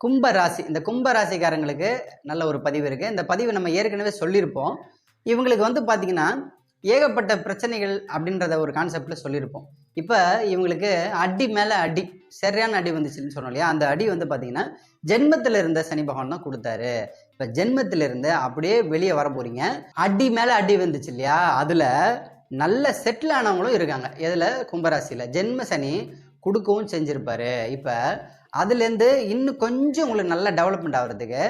கும்ப ராசி. இந்த கும்ப ராசிக்காரங்களுக்கு நல்ல ஒரு பதிவு இருக்கு. இந்த பதிவு நம்ம ஏற்கனவே சொல்லியிருப்போம். இவங்களுக்கு வந்து பார்த்தீங்கன்னா, ஏகப்பட்ட பிரச்சனைகள் அப்படின்றத ஒரு கான்செப்ட்ல சொல்லியிருப்போம். இப்ப இவங்களுக்கு அடி மேல அடி, சரியான அடி வந்துச்சுன்னு சொன்னோம் இல்லையா? அந்த அடி வந்து பார்த்தீங்கன்னா, ஜென்மத்தில இருந்த சனி பகவான் தான் குடுத்தாரு. இப்ப ஜென்மத்தில இருந்து அப்படியே வெளிய வர போறீங்க. அடி மேல அடி வந்துச்சு இல்லையா? அதுல நல்ல செட்டில் ஆனவங்களும் இருக்காங்க. எதுல? கும்பராசியில. ஜென்ம சனி குடுக்கவும் செஞ்சிருப்பாரு. இப்ப அதுலேருந்து இன்னும் கொஞ்சம் உங்களுக்கு நல்ல டெவலப்மெண்ட் ஆகுறதுக்கு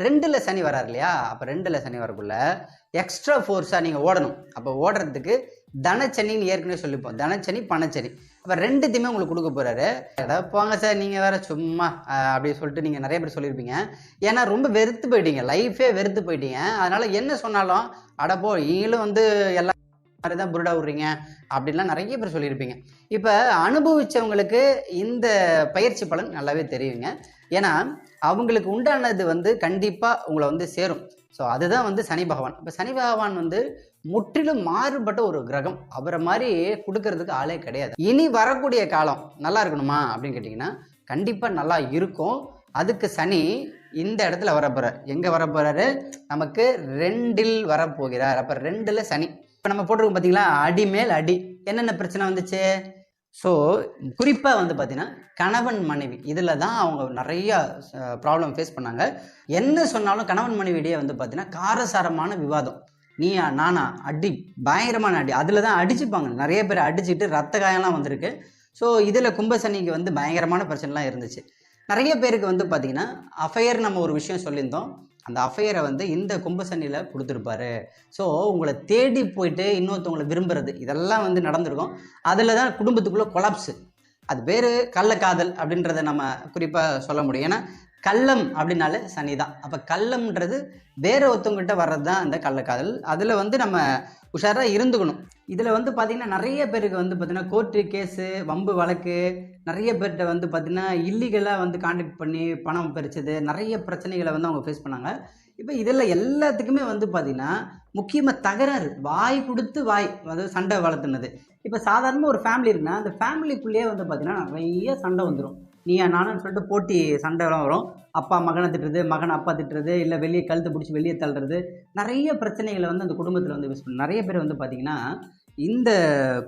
2ல சனி வராரு இல்லையா? அப்ப 2ல சனி வரக்குள்ள எக்ஸ்ட்ரா ஃபோர்ஸா நீங்க ஓடணும். அப்ப ஓடுறதுக்கு தனச்சனின்னு ஏற்கனவே சொல்லிப்போம். தனச்சனி, பணச்சனி. அப்ப 2த்தையுமே உங்களுக்கு குடுக்க போறாரு. அதாவது போங்க சார் நீங்க வேற சும்மா அப்படி சொல்லிட்டு நீங்க நிறைய பேர் சொல்லியிருப்பீங்க. ஏன்னா ரொம்ப வெறுத்து போயிட்டீங்க. லைஃபே வெறுத்து போயிட்டீங்க. அதனால என்ன சொன்னாலும் அட போ நீங்களும் வந்து எல்லா மாதிரிதான் புருடா விடுறீங்க அப்படின்லாம் நிறைய பேர் சொல்லியிருப்பீங்க. இப்ப அனுபவிச்சவங்களுக்கு இந்த பயிற்சி பலன் நல்லாவே தெரியுங்க. ஏன்னா அவங்களுக்கு உண்டானது வந்து கண்டிப்பா உங்களை வந்து சேரும். ஸோ அதுதான் வந்து சனி பகவான். இப்ப சனி பகவான் வந்து முற்றிலும் மாறுபட்ட ஒரு கிரகம். அவரை மாதிரி கொடுக்கறதுக்கு ஆளே கிடையாது. இனி வரக்கூடிய காலம் நல்லா இருக்கணுமா அப்படின்னு கேட்டீங்கன்னா கண்டிப்பா நல்லா இருக்கும். அதுக்கு சனி இந்த இடத்துல வரப்போறார். எங்க வரப்போறாரு? நமக்கு 2ல் வரப்போகிறார். அப்ப 2ல சனி. இப்போ நம்ம போட்டிருக்கோம் பார்த்தீங்களா? அடி மேல் அடி. என்னென்ன பிரச்சனை வந்துச்சு? ஸோ குறிப்பாக வந்து பார்த்தீங்கன்னா கணவன் மனைவி இதில் தான் அவங்க நிறைய ப்ராப்ளம் ஃபேஸ் பண்ணாங்க. என்ன சொன்னாலும் கணவன் மனைவியிடையே வந்து பார்த்தீங்கன்னா காரசாரமான விவாதம். நீயா நானா அடி, பயங்கரமான அடி. அதில் தான் அடிச்சுப்பாங்க. நிறைய பேர் அடிச்சுட்டு ரத்த காயம்லாம் வந்திருக்கு. ஸோ இதில் கும்பசனிக்கு வந்து பயங்கரமான பிரச்சனைலாம் இருந்துச்சு. நிறைய பேருக்கு வந்து பார்த்தீங்கன்னா அஃபையர் நம்ம ஒரு விஷயம் சொல்லியிருந்தோம். அந்த அஃபையரை வந்து இந்த கும்பசனியில் கொடுத்துருப்பாரு. ஸோ உங்களை தேடி போயிட்டு இன்னொருத்தவங்களை விரும்புறது இதெல்லாம் வந்து நடந்திருக்கும். அதில் தான் குடும்பத்துக்குள்ளே கொலாப்ஸு. அது பேர் கள்ளக்காதல் அப்படின்றத நம்ம குறிப்பாக சொல்ல முடியும். ஏன்னா கள்ளம் அப்படின்னாலே சனி தான். அப்போ கள்ளம்ன்றது வேற ஒருத்தவங்ககிட்ட வர்றது தான் அந்த கள்ளக்காதல். அதில் வந்து நம்ம உஷாராக இருந்துக்கணும். இதில் வந்து பார்த்திங்கன்னா நிறைய பேருக்கு வந்து பார்த்திங்கன்னா கோர்ட்டு கேஸு, வம்பு வழக்கு, நிறைய பேர்கிட்ட வந்து பார்த்திங்கன்னா இல்லீகலாக வந்து கான்டாக்ட் பண்ணி பணம் பறிச்சது, நிறைய பிரச்சனைகளை வந்து அவங்க ஃபேஸ் பண்ணாங்க. இப்போ இதில் எல்லாத்துக்குமே வந்து பார்த்திங்கன்னா முக்கியமாக தகராறு, வாய் கொடுத்து வாய், அதாவது சண்டை வளர்த்துனது. இப்போ சாதாரணமாக ஒரு ஃபேமிலி இருக்குன்னா அந்த ஃபேமிலிக்குள்ளேயே வந்து பார்த்திங்கன்னா நிறைய சண்டை வந்துடும். நீயா நானுன்னு சொல்லிட்டு போட்டி சண்டைலாம் வரும். அப்பா மகனை திட்டுறது, மகன் அப்பா திட்டுறது, இல்லை வெளியே கழுத்தை பிடிச்சி வெளியே தள்ளுறது, நிறைய பிரச்சனைகளை வந்து அந்த குடும்பத்தில் வந்து யூஸ் பண்ண நிறைய பேர் வந்து பார்த்திங்கன்னா இந்த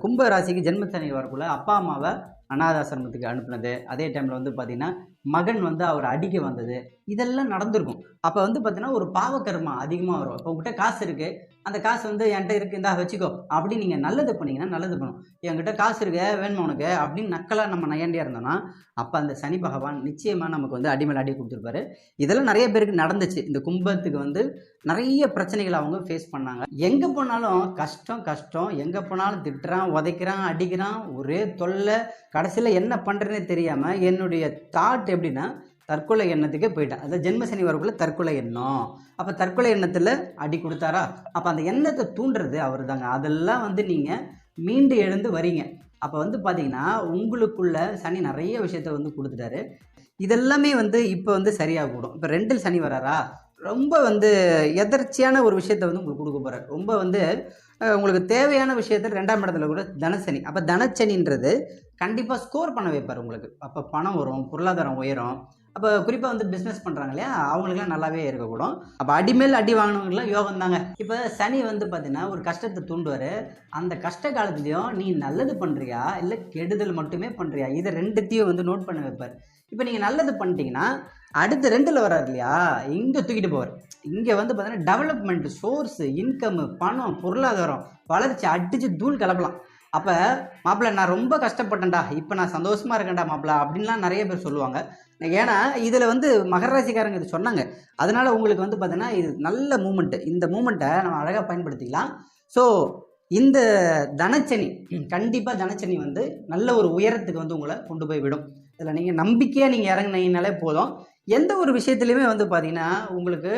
கும்ப ராசிக்கு ஜென்மசனி வரக்குள்ள அப்பா அம்மாவை அனாதாசிரமத்துக்கு அனுப்புனது, அதே டைமில் வந்து பார்த்திங்கன்னா மகன் வந்து அவர் அடிக்க வந்தது, இதெல்லாம் நடந்திருக்கும். அப்போ வந்து பார்த்தீங்கன்னா ஒரு பாவக்கர்மா அதிகமாக வரும். இப்போ உங்ககிட்ட காசு இருக்குது, அந்த காசு வந்து என்கிட்ட இருக்குது இந்தா வச்சுக்கோ அப்படின்னு நீங்கள் நல்லது பண்ணிங்கன்னா நல்லது பண்ணும். என்கிட்ட காசு இருக்கு வேணுமா உனக்கு அப்படின்னு நக்கலாக நம்ம நையாண்டியாக இருந்தோம்னா அப்போ அந்த சனி பகவான் நிச்சயமாக நமக்கு வந்து அடிமேல் அடி கொடுத்துருப்பாரு. இதெல்லாம் நிறைய பேருக்கு நடந்துச்சு. இந்த கும்பத்துக்கு வந்து நிறைய பிரச்சனைகளை அவங்க ஃபேஸ் பண்ணாங்க. எங்கே போனாலும் கஷ்டம் கஷ்டம், எங்கே போனாலும் திட்டுறான், உதைக்கிறான், அடிக்கிறான், ஒரே தொல்லை. கடைசியில் என்ன பண்ணுறேன்னே தெரியாமல் என்னுடைய தாட் எப்படின்னா தற்கொலை எண்ணத்துக்கே போயிட்டேன். அதாவது ஜென்மசனி வரக்குள்ள தற்கொலை எண்ணம். அப்போ தற்கொலை எண்ணத்தில் அடி கொடுத்தாரா? அப்போ அந்த எண்ணத்தை தூண்டுறது அவர் தாங்க. அதெல்லாம் வந்து நீங்கள் மீண்டு எழுந்து வரீங்க. அப்போ வந்து பார்த்தீங்கன்னா உங்களுக்குள்ள சனி நிறைய விஷயத்த வந்து கொடுத்துட்டாரு. இதெல்லாமே வந்து இப்போ வந்து சரியாக கூடும். இப்போ 2ல் சனி வராரா? ரொம்ப வந்து எதர்ச்சியான ஒரு விஷயத்த வந்து உங்களுக்கு கொடுக்க போகிறார். ரொம்ப வந்து உங்களுக்கு தேவையான விஷயத்தில் 2ஆம் இடத்துல கூட தனசனி. அப்போ தனச்சனின்றது கண்டிப்பாக ஸ்கோர் பண்ண வைப்பார் உங்களுக்கு. அப்போ பணம் வரும், பொருளாதாரம் உயரும். அப்போ குறிப்பாக வந்து பிஸ்னஸ் பண்ணுறாங்க இல்லையா, அவங்களுக்குலாம் நல்லாவே இருக்கக்கூடும். அப்போ அடிமேல் அடி வாங்கினவங்களாம் யோகம் தாங்க. இப்போ சனி வந்து பார்த்தீங்கன்னா ஒரு கஷ்டத்தை தூண்டுவார். அந்த கஷ்ட காலத்துலேயும் நீ நல்லது பண்ணுறியா இல்லை கெடுதல் மட்டுமே பண்ணுறியா, இதை 2த்தையும் வந்து நோட் பண்ண வைப்பார். இப்போ நீங்கள் நல்லது பண்ணிட்டீங்கன்னா அடுத்து 2ல் வராது இல்லையா, இங்கே தூக்கிட்டு போவார். இங்கே வந்து பார்த்தீங்கன்னா டெவலப்மெண்ட், சோர்ஸு, இன்கம்மு, பணம், பொருளாதாரம், வளர்ச்சி அடித்து தூள் கிளப்பலாம். அப்போ மாப்பிள்ளை நான் ரொம்ப கஷ்டப்பட்டேன்டா, இப்போ நான் சந்தோஷமாக இருக்கேன்டா மாப்பிள்ளை அப்படின்லாம் நிறைய பேர் சொல்லுவாங்க. ஏன்னா இதில் வந்து மகர ராசிக்காரங்க இது சொன்னாங்க. அதனால் உங்களுக்கு வந்து பார்த்தீங்கன்னா இது நல்ல மூமெண்ட்டு. இந்த மூமெண்ட்டை நம்ம அழகாக பயன்படுத்திக்கலாம். ஸோ இந்த தனச்சனி கண்டிப்பாக தனச்சனி வந்து நல்ல ஒரு உயரத்துக்கு வந்து உங்களை கொண்டு போய் விடும். இதில் நீங்கள் நம்பிக்கையாக நீங்கள் இறங்குனீங்கனாலே போதும். எந்த ஒரு விஷயத்துலையுமே வந்து பார்த்தீங்கன்னா உங்களுக்கு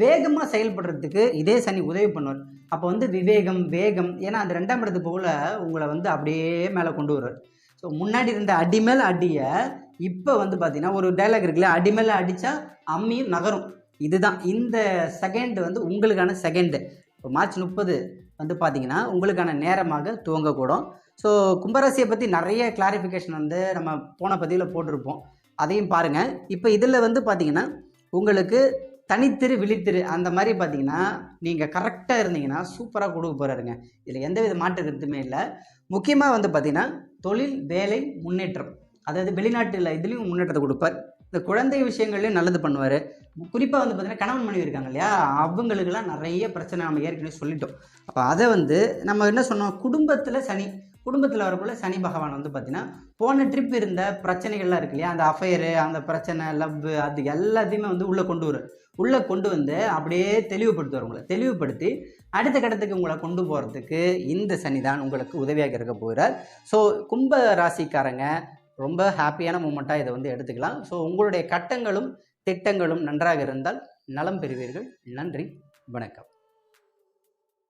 வேகமாக செயல்படுறதுக்கு இதே சனி உதவி பண்ணுவார். அப்போ வந்து விவேகம், வேகம், ஏன்னா அந்த 2ஆம் இடத்து போல் உங்களை வந்து அப்படியே மேலே கொண்டு வருவார். ஸோ முன்னாடி இருந்த அடி மேலே அடியை இப்போ வந்து பார்த்தீங்கன்னா ஒரு டைலாக் இருக்குல்ல, அடி மேலே அடித்தா அம்மியும் நகரும். இதுதான் இந்த செகண்ட் வந்து உங்களுக்கான செகண்டு. இப்போ மார்ச் 30 வந்து பார்த்தீங்கன்னா உங்களுக்கான நேரமாக துவங்கக்கூடும். ஸோ கும்பராசியை பற்றி நிறைய கிளாரிஃபிகேஷன் வந்து நம்ம போன பதிவில் போட்டிருப்போம். அதையும் பாருங்கள். இப்போ இதில் வந்து பார்த்தீங்கன்னா உங்களுக்கு தனித்திரு விழித்திரு அந்த மாதிரி பார்த்தீங்கன்னா நீங்கள் கரெக்டாக இருந்தீங்கன்னா சூப்பராக கொடுக்க போகிறாருங்க. இதில் எந்தவித மாற்று கருத்துமே இல்லை. முக்கியமாக வந்து பார்த்தீங்கன்னா தொழில், வேலை, முன்னேற்றம், அதாவது வெளிநாட்டில் இதுலேயும் முன்னேற்றத்தை கொடுப்பார். இந்த குழந்தை விஷயங்கள்லையும் நல்லது பண்ணுவார். குறிப்பாக வந்து பார்த்தீங்கன்னா கணவன் மனைவி இருக்காங்க இல்லையா, அவங்களுக்கெல்லாம் நிறைய பிரச்சனை நம்ம ஏற்கனவே சொல்லிட்டோம். அப்போ அதை வந்து நம்ம என்ன சொன்னோம், குடும்பத்தில் வரக்குள்ள சனி பகவான் வந்து பார்த்தீங்கன்னா போன ட்ரிப் இருந்த பிரச்சனைகள்லாம் இருக்கு இல்லையா, அந்த அஃபையரு, அந்த பிரச்சனை, லவ், அது எல்லாத்தையுமே வந்து உள்ளே கொண்டு வந்து அப்படியே தெளிவுபடுத்துவார். உங்களை தெளிவுபடுத்தி அடுத்த கட்டத்துக்கு உங்களை கொண்டு போகிறதுக்கு இந்த சனி தான் உங்களுக்கு உதவியாக இருக்க போகிறார். ஸோ கும்ப ராசிக்காரங்க ரொம்ப ஹாப்பியான மூமெண்ட்டாக இதை வந்து எடுத்துக்கலாம். ஸோ உங்களுடைய கட்டங்களும் திட்டங்களும் நன்றாக இருந்தால் நலம் பெறுவீர்கள். நன்றி, வணக்கம்.